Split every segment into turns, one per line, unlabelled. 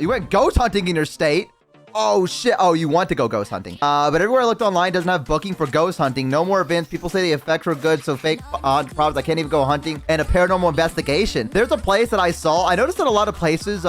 You went ghost hunting in your state. Oh, shit. Oh, you want to go ghost hunting. But everywhere I looked online doesn't have booking for ghost hunting. No more events. People say the effects were good, so fake problems. I can't even go hunting. And a paranormal investigation. There's a place that I saw. I noticed that a lot of places,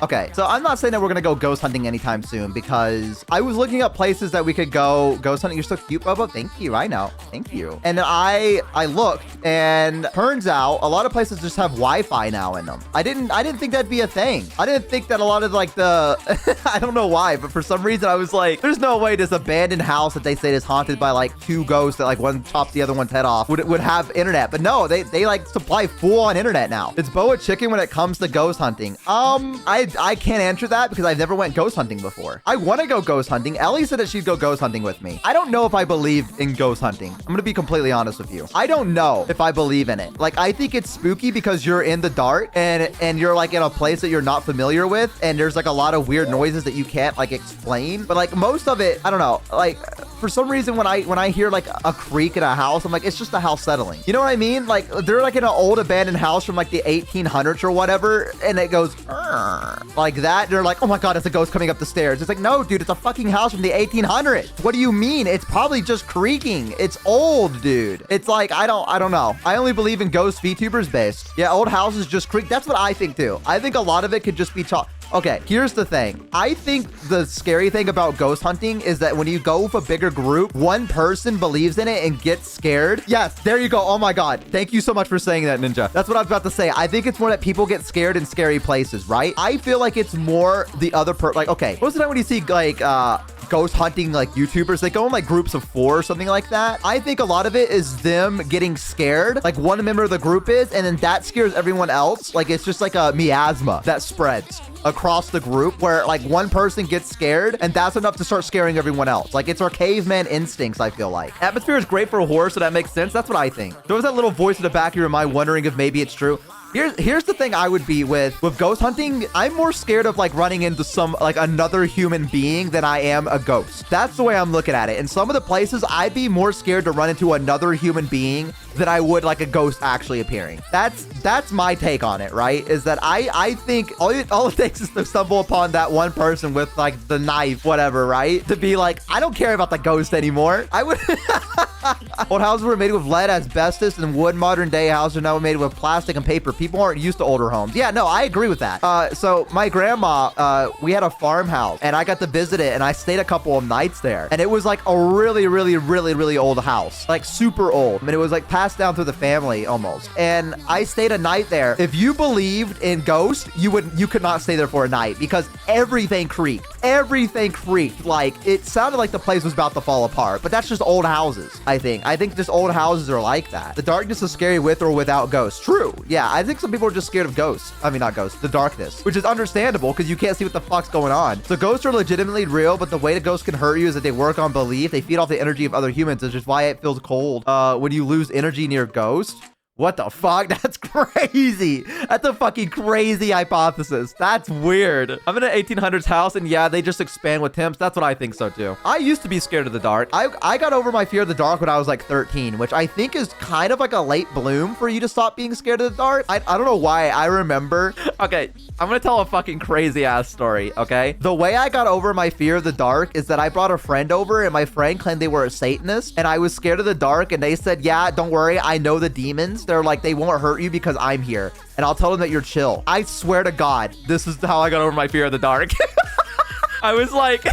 okay, so I'm not saying that we're gonna go ghost hunting anytime soon because I was looking up places that we could go ghost hunting. You're so cute, Bubba. Thank you. I know. Thank you. And then I looked, and turns out a lot of places just have Wi-Fi now in them. I didn't think that'd be a thing. I didn't think that a lot of like the I don't know why, but for some reason I was like, there's no way this abandoned house that they say is haunted by like two ghosts that like one chops the other one's head off would have internet. But no, they like supply full on internet now. It's Boa chicken when it comes to ghost hunting. I can't answer that because I've never went ghost hunting before. I want to go ghost hunting. Ellie said that she'd go ghost hunting with me. I don't know if I believe in ghost hunting. I'm going to be completely honest with you. I don't know if I believe in it. Like, I think it's spooky because you're in the dark and you're like in a place that you're not familiar with. And there's like a lot of weird noises that you can't like explain. But like most of it, I don't know. Like for some reason, when I hear like a creak in a house, I'm like, it's just a house settling. You know what I mean? Like they're like in an old abandoned house from like the 1800s or whatever. And it goes like that. They're like, oh my God, it's a ghost coming up the stairs. It's like, no, dude, it's a fucking house from the 1800s. What do you mean? It's probably just creaking. It's old, dude. It's like, I don't know. I only believe in ghost VTubers based. Yeah, old houses just creak. That's what I think too. I think a lot of it could just be chalk. Okay, here's the thing. I think the scary thing about ghost hunting is that when you go with a bigger group, one person believes in it and gets scared. Yes, there you go. Oh my God. Thank you so much for saying that, Ninja. That's what I was about to say. I think it's more that people get scared in scary places, right? I feel like it's more the other like, okay, most of the time when you see like, ghost hunting like YouTubers, they go in like groups of 4 or something like that. I think a lot of it is them getting scared, like one member of the group is, and then that scares everyone else. Like it's just like a miasma that spreads across the group where like one person gets scared and that's enough to start scaring everyone else. Like it's our caveman instincts, I feel like. Atmosphere is great for a horror, so that makes sense. That's what I think. There was that little voice in the back of your mind wondering if maybe it's true. Here's the thing I would be with ghost hunting. I'm more scared of like running into some like another human being than I am a ghost. That's the way I'm looking at it. In some of the places, I'd be more scared to run into another human being than I would like a ghost actually appearing. That's my take on it, right? Is that I think all it takes is to stumble upon that one person with like the knife, whatever, right? To be like, I don't care about the ghost anymore. I would. Old houses were made with lead, asbestos, and wood. Modern day houses are now made with plastic and paper. People aren't used to older homes. Yeah, no, I agree with that. So my grandma, we had a farmhouse and I got to visit it and I stayed a couple of nights there. And it was like a really, really, really, really old house, like super old. I mean, it was like passed down through the family almost. And I stayed a night there. If you believed in ghosts, you could not stay there for a night because everything creaked. Everything creaked. Like it sounded like the place was about to fall apart, but that's just old houses. I think just old houses are like that. The darkness is scary with or without ghosts. True. Yeah, I think some people are just scared of ghosts. I mean, not ghosts, the darkness, which is understandable because you can't see what the fuck's going on. So ghosts are legitimately real, but the way the ghosts can hurt you is that they work on belief. They feed off the energy of other humans, which is why it feels cold when you lose energy near ghosts. What the fuck? That's crazy. That's a fucking crazy hypothesis. That's weird. I'm in an 1800s house and yeah, they just expand with temps. That's what I think so too. I used to be scared of the dark. I got over my fear of the dark when I was like 13, which I think is kind of like a late bloom for you to stop being scared of the dark. I don't know why. I remember. Okay, I'm gonna tell a fucking crazy ass story, okay? The way I got over my fear of the dark is that I brought a friend over and my friend claimed they were a Satanist and I was scared of the dark and they said, yeah, don't worry. I know the demons. They're like, they won't hurt you because I'm here. And I'll tell them that you're chill. I swear to God, this is how I got over my fear of the dark. I was like,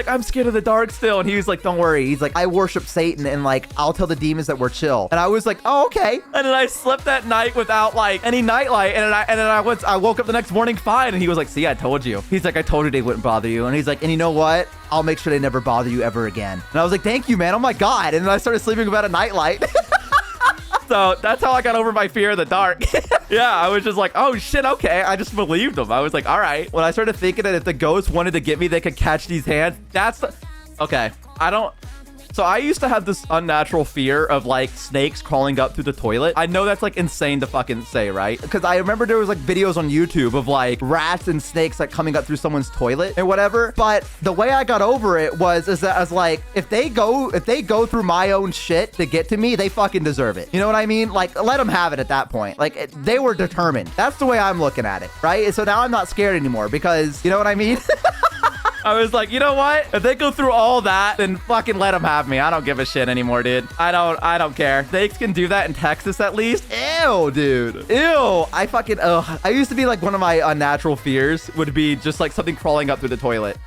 I'm scared of the dark still. And he was like, don't worry. He's like, I worship Satan and like, I'll tell the demons that we're chill. And I was like, oh, okay. And then I slept that night without like any nightlight. And then I woke up the next morning fine. And he was like, see, I told you. He's like, I told you they wouldn't bother you. And he's like, and you know what? I'll make sure they never bother you ever again. And I was like, thank you, man. Oh my God. And then I started sleeping without a nightlight. So that's how I got over my fear of the dark. Yeah, I was just like, oh shit, okay. I just believed them. I was like, all right. When I started thinking that if the ghosts wanted to get me, they could catch these hands. Okay.
So I used to have this unnatural fear of like snakes crawling up through the toilet. I know that's like insane to fucking say, right?
Because I remember there was like videos on YouTube of like rats and snakes like coming up through someone's toilet and whatever. But the way I got over it was as like if they go through my own shit to get to me, they fucking deserve it. You know what I mean? Like let them have it at that point. Like they were determined. That's the way I'm looking at it, right? So now I'm not scared anymore because you know what I mean?
I was like, you know what? If they go through all that, then fucking let them have me. I don't give a shit anymore, dude. I don't care. Snakes can do that in Texas at least.
Ew, dude. Ew. I used to be like one of my unnatural fears would be just like something crawling up through the toilet.